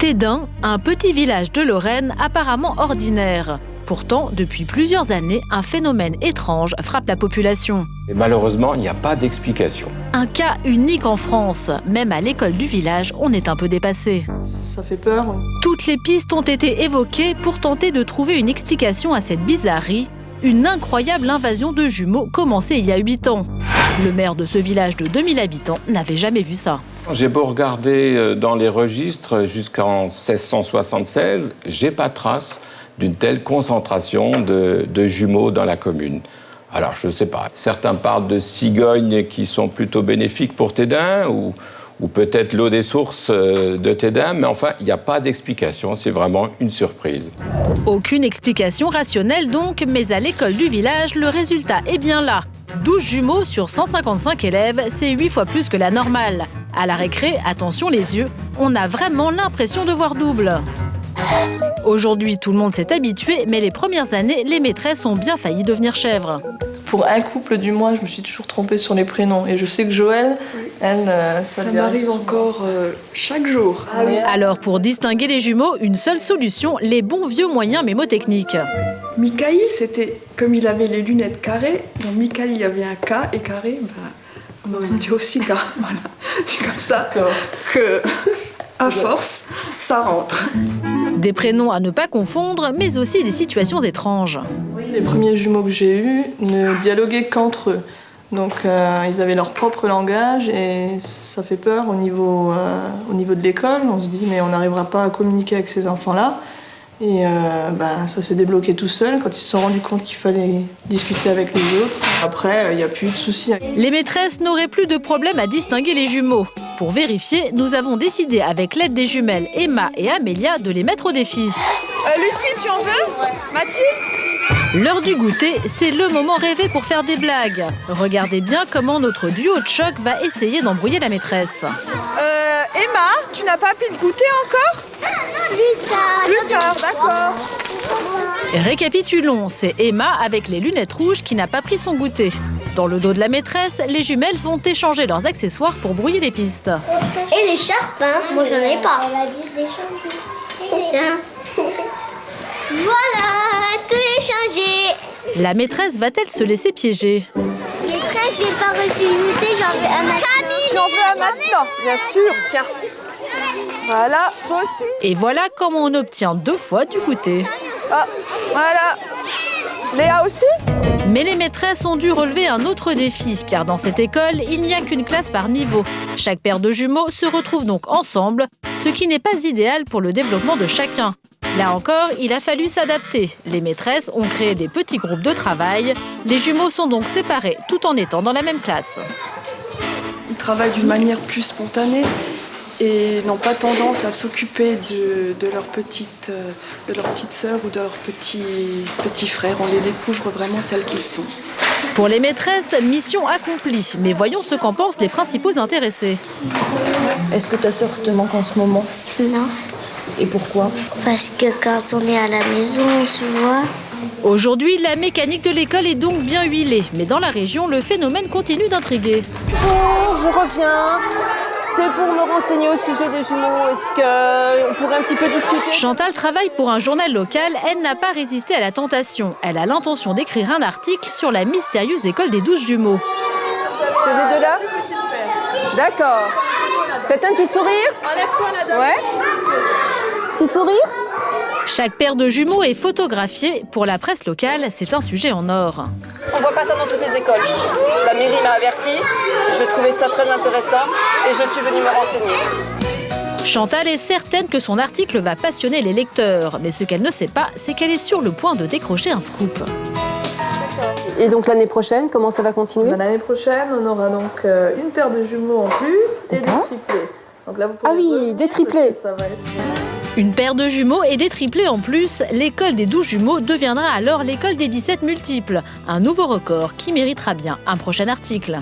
Thédin, un petit village de Lorraine apparemment ordinaire. Pourtant, depuis plusieurs années, un phénomène étrange frappe la population. Et malheureusement, il n'y a pas d'explication. Un cas unique en France. Même à l'école du village, on est un peu dépassé. Ça fait peur. Toutes les pistes ont été évoquées pour tenter de trouver une explication à cette bizarrerie. Une incroyable invasion de jumeaux commencée il y a 8 ans. Le maire de ce village de 2000 habitants n'avait jamais vu ça. J'ai beau regarder dans les registres jusqu'en 1676, j'ai pas trace d'une telle concentration de jumeaux dans la commune. Alors, je ne sais pas, certains parlent de cigognes qui sont plutôt bénéfiques pour Thédin, ou peut-être l'eau des sources de Thédin, mais enfin, il n'y a pas d'explication, c'est vraiment une surprise. Aucune explication rationnelle donc, mais à l'école du village, le résultat est bien là. 12 jumeaux sur 155 élèves, c'est 8 fois plus que la normale. À la récré, attention les yeux, on a vraiment l'impression de voir double. Aujourd'hui, tout le monde s'est habitué, mais les premières années, les maîtresses ont bien failli devenir chèvres. Pour un couple du mois, je me suis toujours trompée sur les prénoms. Et je sais que Joël, elle, ça m'arrive encore chaque jour. Ah oui. Alors, pour distinguer les jumeaux, une seule solution, les bons vieux moyens mémotechniques. Mikaïl, c'était comme il avait les lunettes carrées. Dans Mikaïl, il y avait un K et carré, on entendait aussi K. Voilà. C'est comme ça que, à force, ça rentre. Des prénoms à ne pas confondre, mais aussi des situations étranges. Les premiers jumeaux que j'ai eus ne dialoguaient qu'entre eux. Donc ils avaient leur propre langage et ça fait peur au niveau de l'école. On se dit mais on n'arrivera pas à communiquer avec ces enfants-là. Et ça s'est débloqué tout seul quand ils se sont rendus compte qu'il fallait discuter avec les autres. Après, il n'y a plus de soucis. Les maîtresses n'auraient plus de problème à distinguer les jumeaux. Pour vérifier, nous avons décidé avec l'aide des jumelles Emma et Amélia de les mettre au défi. Lucie, tu en veux ? Mathilde ? L'heure du goûter, c'est le moment rêvé pour faire des blagues. Regardez bien comment notre duo de choc va essayer d'embrouiller la maîtresse. Emma, tu n'as pas pris de goûter encore ? Plus tard, d'accord. Récapitulons, c'est Emma avec les lunettes rouges qui n'a pas pris son goûter. Dans le dos de la maîtresse, les jumelles vont échanger leurs accessoires pour brouiller les pistes. Et l'écharpe, hein, moi j'en ai pas. Elle a dit d'échanger. Voilà, tout échangé. La maîtresse va-t-elle se laisser piéger ? Maîtresse, j'ai pas reçu le goûter, j'en veux un maintenant. Tu en veux un maintenant ? Bien sûr, tiens. Voilà, toi aussi. Et voilà comment on obtient 2 fois du goûter. Ah, voilà. Léa aussi ? Mais les maîtresses ont dû relever un autre défi, car dans cette école, il n'y a qu'une classe par niveau. Chaque paire de jumeaux se retrouve donc ensemble, ce qui n'est pas idéal pour le développement de chacun. Là encore, il a fallu s'adapter. Les maîtresses ont créé des petits groupes de travail. Les jumeaux sont donc séparés tout en étant dans la même classe. Ils travaillent d'une manière plus spontanée et n'ont pas tendance à s'occuper de leur petite sœur ou de leur petit frère. On les découvre vraiment tels qu'ils sont. Pour les maîtresses, mission accomplie. Mais voyons ce qu'en pensent les principaux intéressés. Est-ce que ta sœur te manque en ce moment ? Non, Et pourquoi ? parce que quand on est à la maison, on se voit. Aujourd'hui, la mécanique de l'école est donc bien huilée. Mais dans la région, le phénomène continue d'intriguer. Bonjour, je reviens. C'est pour me renseigner au sujet des jumeaux. Est-ce qu'on pourrait un petit peu discuter ? Chantal travaille pour un journal local. Elle n'a pas résisté à la tentation. Elle a l'intention d'écrire un article sur la mystérieuse école des 12 jumeaux. C'est ces deux-là ? D'accord. Faites un petit sourire ? Ouais. Petit sourire ? Chaque paire de jumeaux est photographiée. Pour la presse locale, c'est un sujet en or. On voit pas ça dans toutes les écoles. La mairie m'a averti. Je trouvais ça très intéressant et je suis venue me renseigner. Chantal est certaine que son article va passionner les lecteurs. Mais ce qu'elle ne sait pas, c'est qu'elle est sur le point de décrocher un scoop. Et donc l'année prochaine, comment ça va continuer ? L'année prochaine, on aura donc une paire de jumeaux en plus et des triplés. Donc là, vous pouvez oui, des triplés. Ça va être... Une paire de jumeaux et des triplés en plus, l'école des 12 jumeaux deviendra alors l'école des 17 multiples. Un nouveau record qui méritera bien un prochain article.